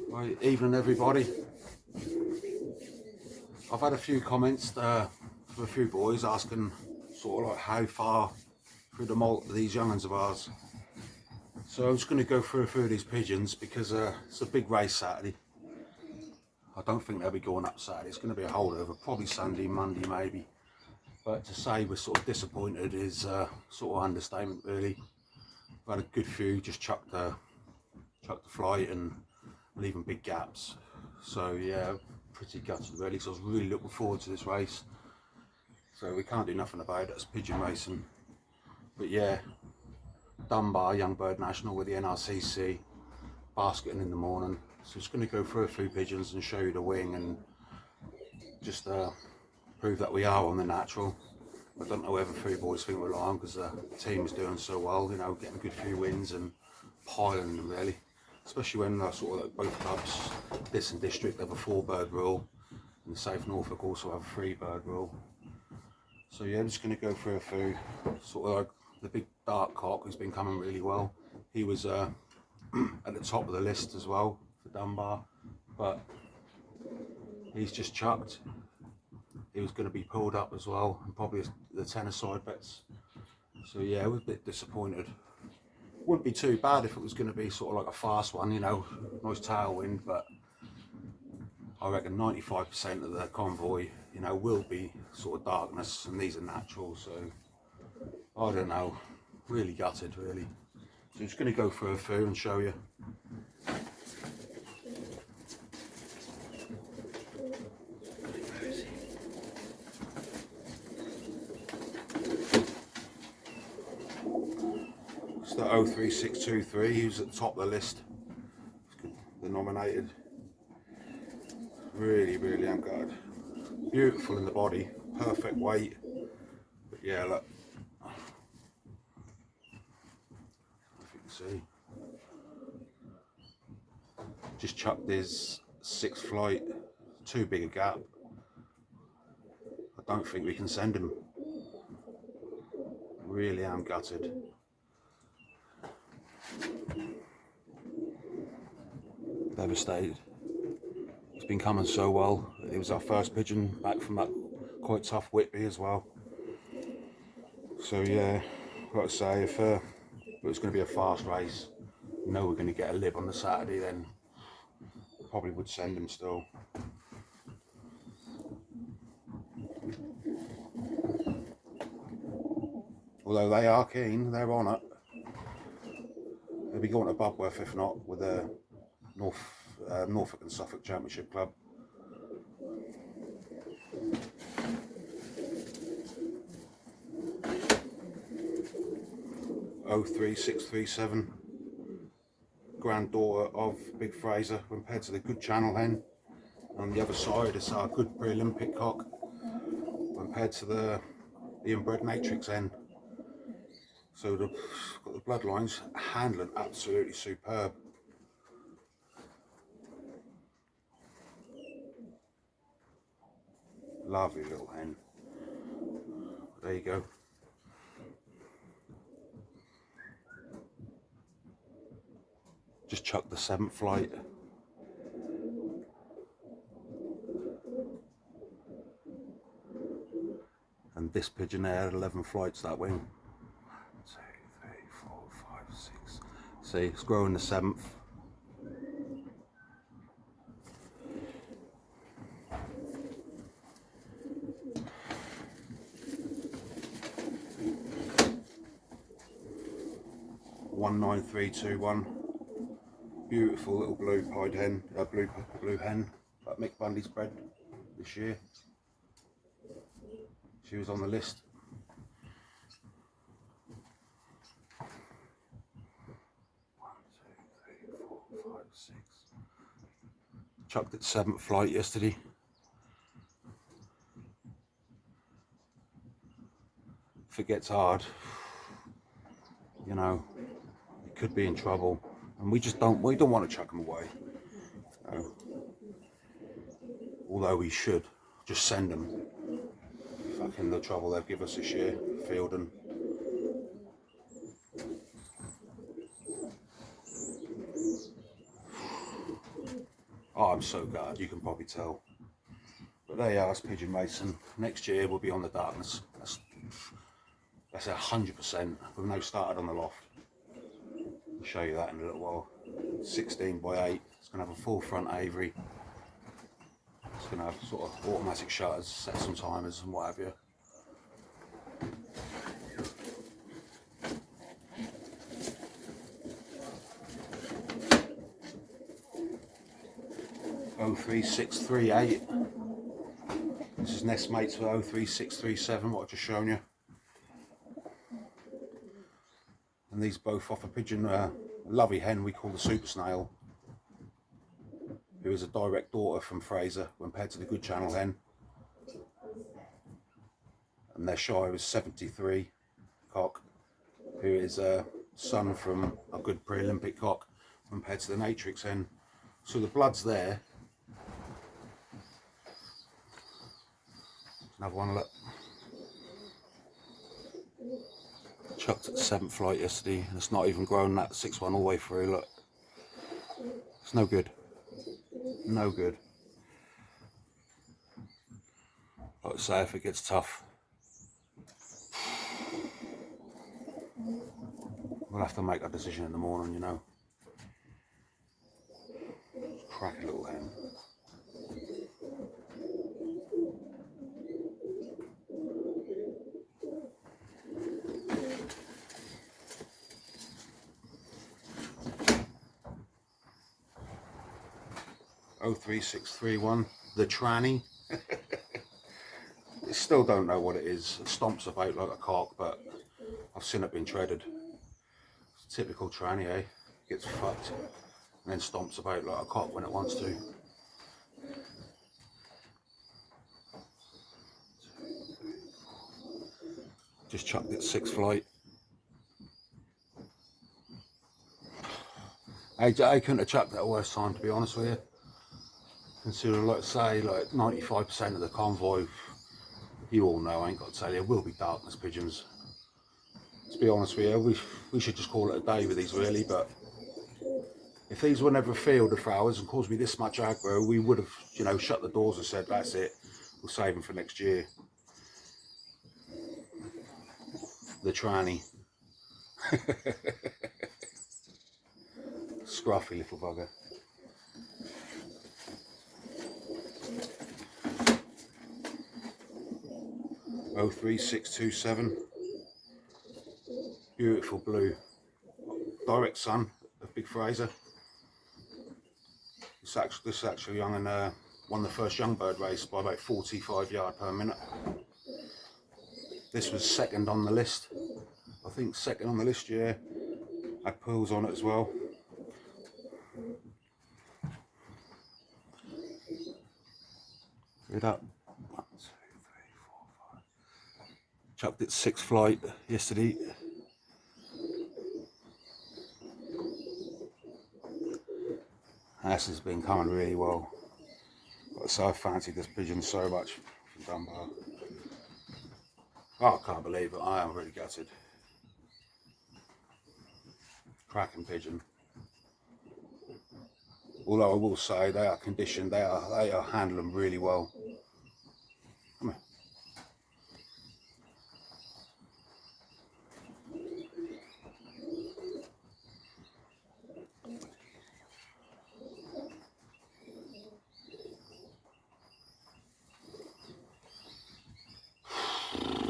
Right, evening everybody. I've had a few comments from a few boys asking sort of like how far through the molt these young'uns of ours. So I'm just going to go through a few of these pigeons because it's a big race Saturday. I don't think they'll be going up Saturday. It's going to be a holdover, probably Sunday, Monday maybe. But to say we're sort of disappointed is sort of understatement really. I've had a good few just chuck the flight and leaving big gaps. So yeah, pretty gutted really, because I was really looking forward to this race. So we can't do nothing about it, it's pigeon racing. But yeah, Dunbar YB National with the Nrcc, basketing in the morning. So just going to go through a few pigeons and show you the wing and just prove that we are on the natural. I don't know whether three boys think we're lying because the team is doing so well, you know, getting a good few wins and piling them really. Especially when sort of like both clubs, this and district, have a 4-bird rule, and South Norfolk also have a 3-bird rule. So yeah, I'm just going to go through a few. Sort of like the big dark cock who's been coming really well. He was at the top of the list as well for Dunbar, but he's just chucked. He was going to be pulled up as well, and probably the tenner side bets. So yeah, we're a bit disappointed. Wouldn't be too bad if it was going to be sort of like a fast one, you know, nice tailwind, but I reckon 95% of the convoy, you know, will be sort of darkness, and these are natural, so I don't know, really gutted really. So I'm just going to go through a few and show you. It's the 03623, who's at the top of the list, the nominated. Really good. Beautiful in the body, perfect weight. But yeah, look, if you can see, just chucked his 6th flight, too big a gap. I don't think we can send him. Really am gutted. Devastated. It's been coming so well. It was our first pigeon back from that quite tough Whitby as well. So yeah, like I say, if it was going to be a fast race, you know we're going to get a lib on the Saturday, then probably would send him still. Although they are keen, they're on it. They'll be going to Budworth if not, with the Norfolk and Suffolk Championship Club. (03637), granddaughter of Big Fraser, compared to the good Channel hen. On the other side is our good pre-Olympic cock, compared to the inbred matrix hen. So got the bloodlines, handling absolutely superb. Lovely little hen. There you go. Just chucked the 7th flight. And this pigeon there had 11 flights that wing. 1, 2, 3, 4, 5, 6. See, it's growing the 7th. (19321). Beautiful little blue pied hen, blue hen that Mick Bundy's bred this year. She was on the list. One, two, three, 4, 5, 6. Chucked its 7th flight yesterday. If it gets hard, you know, it could be in trouble, and we don't want to chuck them away. No. Although we should just send them. Fucking the trouble they've given us this year, fielding. I'm so gutted, you can probably tell. But there you are, it's pigeon racing. Next year we'll be on the darkness. That's 100%. We've now started on the loft. I'll show you that in a little while. 16 by 8. It's going to have a full front aviary. It's going to have sort of automatic shutters, set some timers and what have you. O3638. This is nestmates for O3637, what I've just shown you. And these both off a pigeon, a lovely hen we call the super snail, who is a direct daughter from Fraser when paired to the good channel hen. And their shy was 73 cock, who is a son from a good pre-Olympic cock when paired to the Nrcc hen. So the blood's there. Another one, look. Chucked at the 7th flight yesterday, and it's not even grown that 6th one all the way through, look. It's no good. No good. Like I say, if it gets tough, we'll have to make a decision in the morning, you know. Cracky little hen. O3631, the tranny. I still don't know what it is. It stomps about like a cock, but I've seen it being treaded. It's typical tranny, eh? Gets fucked and then stomps about like a cock when it wants to. Just chucked it 6th flight. I couldn't have chucked it at a worse time, to be honest with you. Considering, like I say, like 95% of the convoy, you all know, I ain't got to tell you, will be darkness pigeons. To be honest with you, we should just call it a day with these really, but if these were never a field of flowers and caused me this much aggro, we would have, you know, shut the doors and said, that's it, we'll save them for next year. The tranny. Scruffy little bugger. O3627, beautiful blue, direct son of Big Fraser. This is actually young and won the first young bird race by about 45 yards per minute. This was second on the list, I think second on the list, yeah. Had pearls on it as well. Read up. Chucked it 6th flight yesterday. This has been coming really well. So I fancied this pigeon so much from Dunbar. Oh, I can't believe it. I am really gutted. Cracking pigeon. Although I will say they are conditioned, they are handling really well. Come here.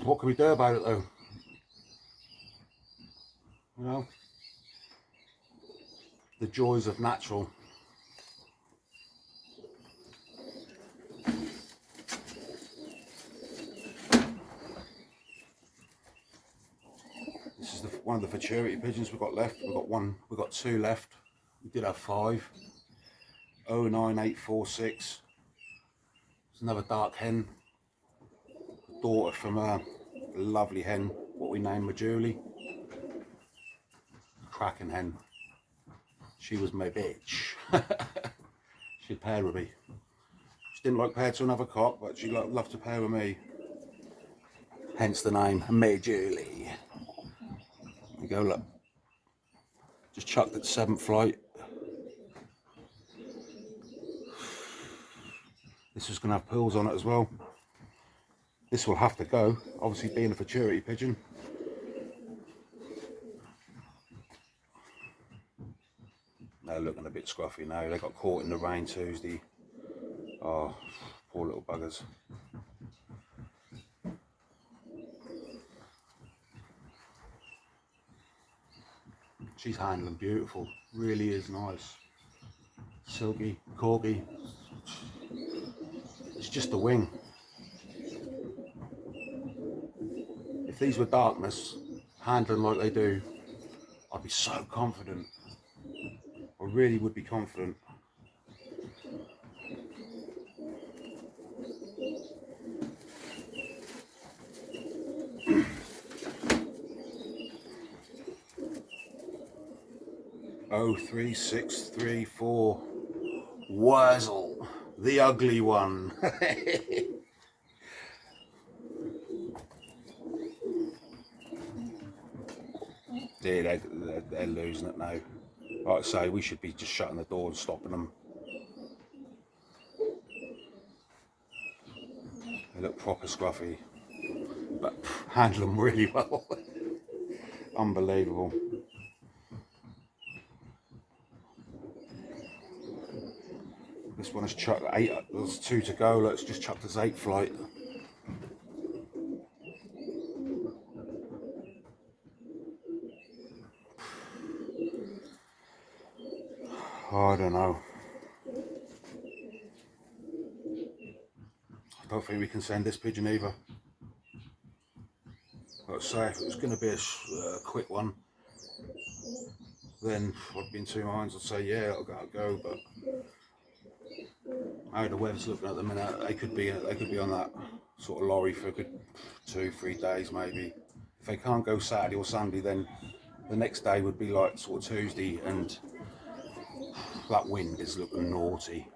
What can we do about it though? You know, the joys of natural. This is one of the futurity pigeons we've got left. We've got 2 left. We did have 5. 09846. It's another dark hen. Daughter from a lovely hen, what we named Majuli. Cracking hen. She was my bitch. She'd pair with me. She didn't like pair to another cock, but she loved to pair with me. Hence the name Majuli. There you go, look. Just chucked at 7th flight. This was going to have pearls on it as well. This will have to go, obviously being a futurity pigeon. They're looking a bit scruffy now. They got caught in the rain Tuesday. Oh, poor little buggers. She's handling beautiful, really is nice. Silky, corky. It's just the wing. If these were darkness, handling like they do, I'd be so confident. I really would be confident. Oh, 3634 Wurzel, the ugly one. Yeah, they're losing it now. Like I say, we should be just shutting the door and stopping them. They look proper scruffy, but handle them really well. Unbelievable. This one has chucked 8, there's 2 to go. Let's just chuck this 8 flight. Oh, I don't know. I don't think we can send this pigeon either. Like I say, if it was going to be a quick one, then I'd be in 2 minds. I'd say, yeah, I'll go, but how the weather's looking at the minute, they could be on that sort of lorry for a good 2-3 days maybe. If they can't go Saturday or Sunday, then the next day would be like sort of Tuesday, and that wind is looking naughty.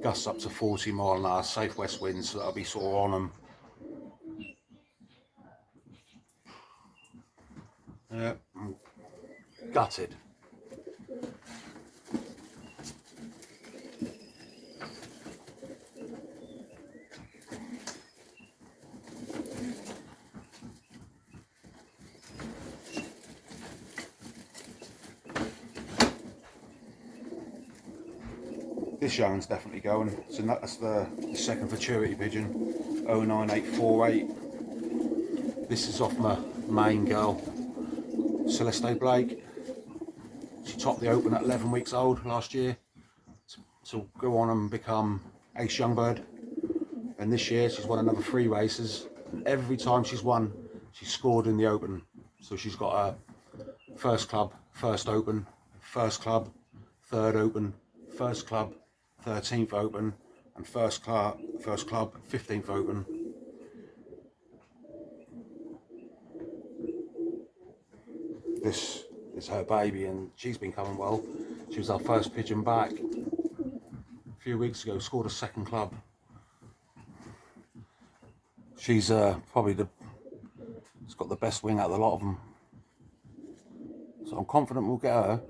Gusts up to 40 mile an hour, safe west winds, so that'll be sort of on them. Yeah, I'm gutted. This young's definitely going. So that's the second futurity pigeon, 09848. This is off my main girl, Celeste Blake. She topped the Open at 11 weeks old last year. To go on and become Ace Youngbird. And this year she's won another 3 races. And every time she's won, she's scored in the Open. So she's got a first club, first Open, first club, third Open, first club, 13th Open, and first club, 15th Open. This is her baby, and she's been coming well. She was our first pigeon back a few weeks ago, scored a 2nd club. She's probably she's got the best wing out of the lot of them. So I'm confident we'll get her.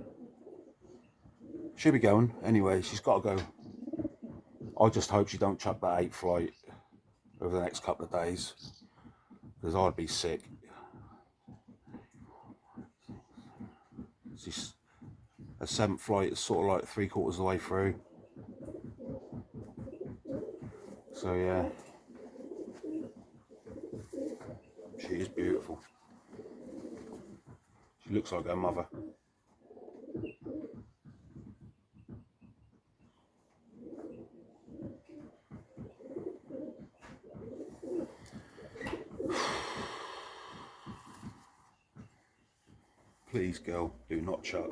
She'll be going anyway, she's got to go. I just hope she don't chuck that 8 flight over the next couple of days, because I'd be sick. She's, a 7th flight is sort of like 3/4 of the way through. So yeah, she is beautiful. She looks like her mother. Please, girl, do not chuck.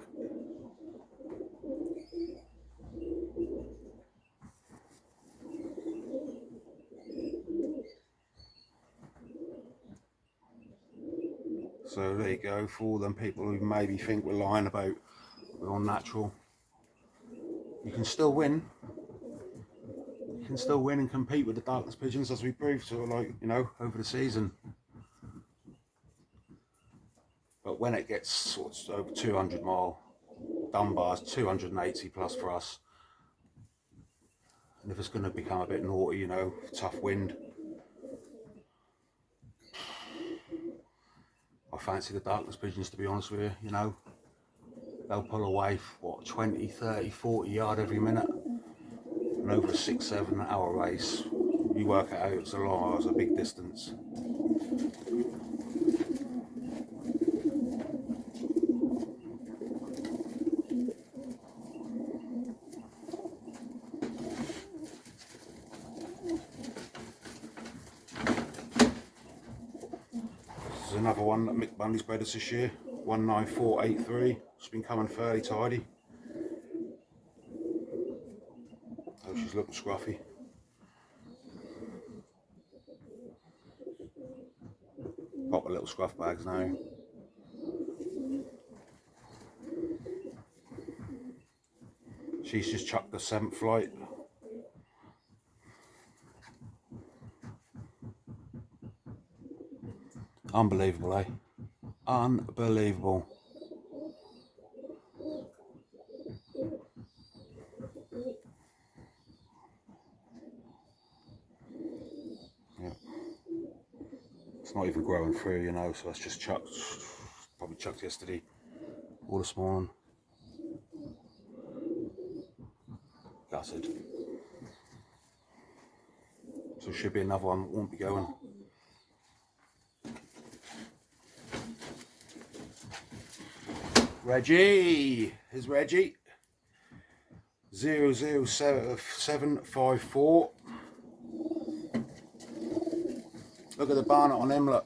So there you go, for all them people who maybe think we're lying about we're all natural. You can still win. You can still win and compete with the darkness pigeons, as we proved, sort of like, you know, over the season. But when it gets sort of over 200 mile, Dunbar's 280 plus for us. And if it's going to become a bit naughty, you know, tough wind, I fancy the darkness pigeons, to be honest with you. You know, they'll pull away, what, 20, 30, 40 yard every minute, and over a 6-7 hour race, you work it out, it's a long, it's a big distance. This is another one that Mick Bundy's bred us this year, 19483. It's been coming fairly tidy. Oh, she's looking scruffy. Got the little scruff bags now. She's just chucked the 7th flight. Unbelievable, eh? Unbelievable. Yeah. It's not even growing through, you know, so that's just chucked. Probably chucked yesterday or this morning. Gutted. So should be another one that won't be going. Reggie, here's Reggie. 00754. Look at the barnet on him, look.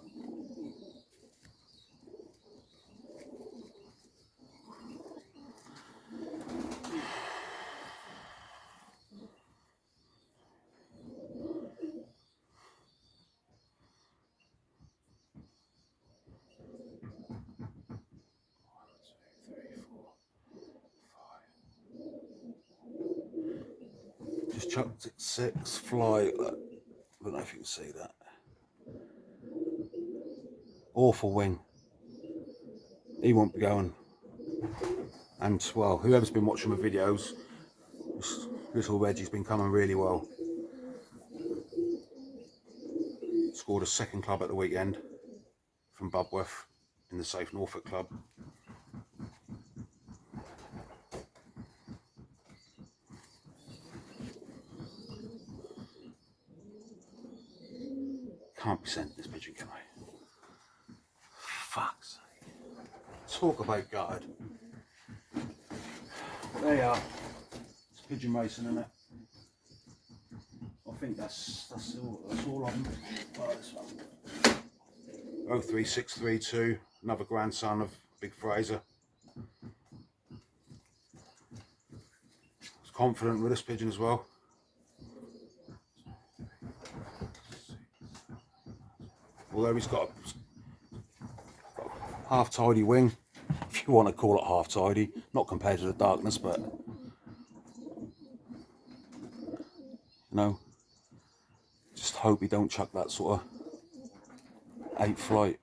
Just chucked it 6 fly. Look. I don't know if you can see that. Awful wing. He won't be going. And well, whoever's been watching my videos, this little Reggie's been coming really well. Scored a 2nd club at the weekend from Bubworth in the Safe Norfolk Club. Can't be sent this pigeon, can I? Fuck's sake. Talk about gutted. There you are. It's pigeon racing, isn't it? I think that's all of them. Oh, this one. 03632, another grandson of Big Fraser. I was confident with this pigeon as well. Although he's got a half tidy wing, if you want to call it half tidy, not compared to the darkness, but you know, just hope he don't chuck that sort of 8 flight.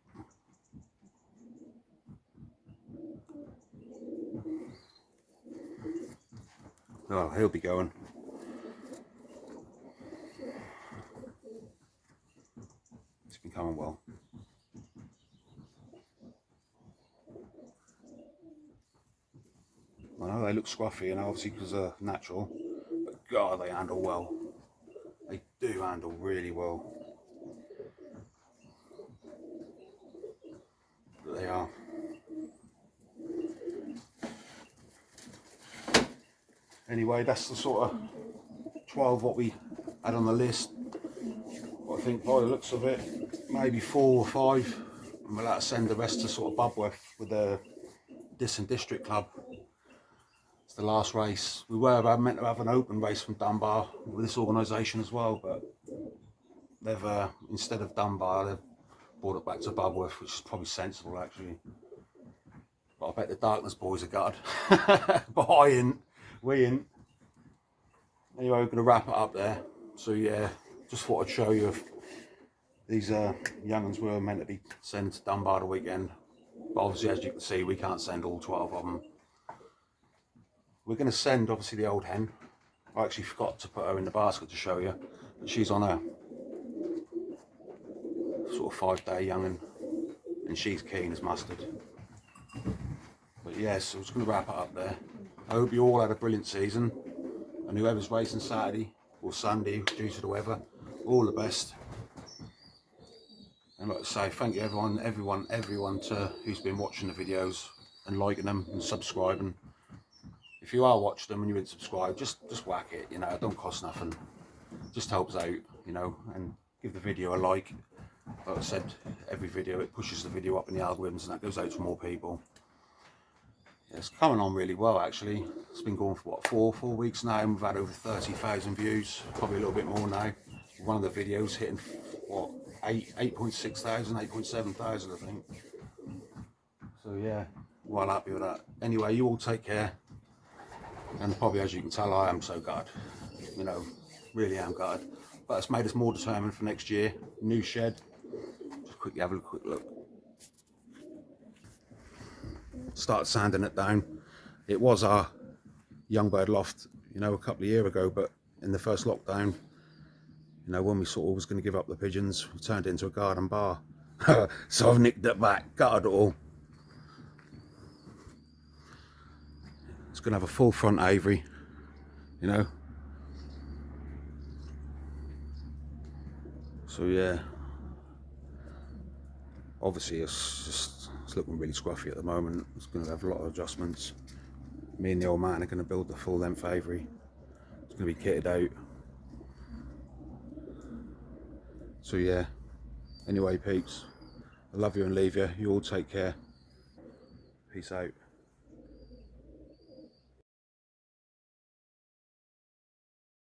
Oh, he'll be going. It's been coming well. I know they look scruffy, and obviously because they're natural, but God, they handle well. They do handle really well. But they are. Anyway, that's the sort of 12 what we had on the list. I think by the looks of it, maybe 4 or 5, and we'll have to send the rest to sort of Bubworth with the Disson District Club. It's the last race. We were meant to have an open race from Dunbar with this organisation as well, but they've instead of Dunbar, they've brought it back to Bubworth, which is probably sensible actually. But I bet the Darkness boys are gutted. But I ain't. We ain't. Anyway, we're going to wrap it up there. So yeah, just thought I'd show you if these young'uns were meant to be sent to Dunbar the weekend. But obviously, as you can see, we can't send all 12 of them. We're going to send obviously the old hen, I actually forgot to put her in the basket to show you, but she's on a sort of 5-day young'un, and she's keen as mustard. But yes, so I'm just going to wrap it up there. I hope you all had a brilliant season, and whoever's racing Saturday or Sunday due to the weather, all the best. And like I say, thank you everyone who's been watching the videos and liking them and subscribing. If you are watching them and you didn't subscribe, just whack it, you know, it don't cost nothing. Just helps out, you know, and give the video a like. Like I said, every video, it pushes the video up in the algorithms and that goes out to more people. Yeah, it's coming on really well actually. It's been going for what, four weeks now, and we've had over 30,000 views, probably a little bit more now. One of the videos hitting what, 8.6 thousand, 8.7 thousand I think. So yeah, well happy with that. Anyway, you all take care, and probably as you can tell, I am so gutted, you know, really am gutted. But it's made us more determined for next year. New shed. Just quickly have a quick look. Started sanding it down. It was our young bird loft, you know, a couple of years ago, but in the first lockdown, you know, when we sort of was going to give up the pigeons, we turned it into a garden bar. So I've nicked it back, gutted it all. It's going to have a full front aviary, you know. So yeah, obviously it's looking really scruffy at the moment. It's going to have a lot of adjustments. Me and the old man are going to build the full length aviary. It's going to be kitted out. So yeah, anyway peeps, I love you and leave you. You all take care. Peace out.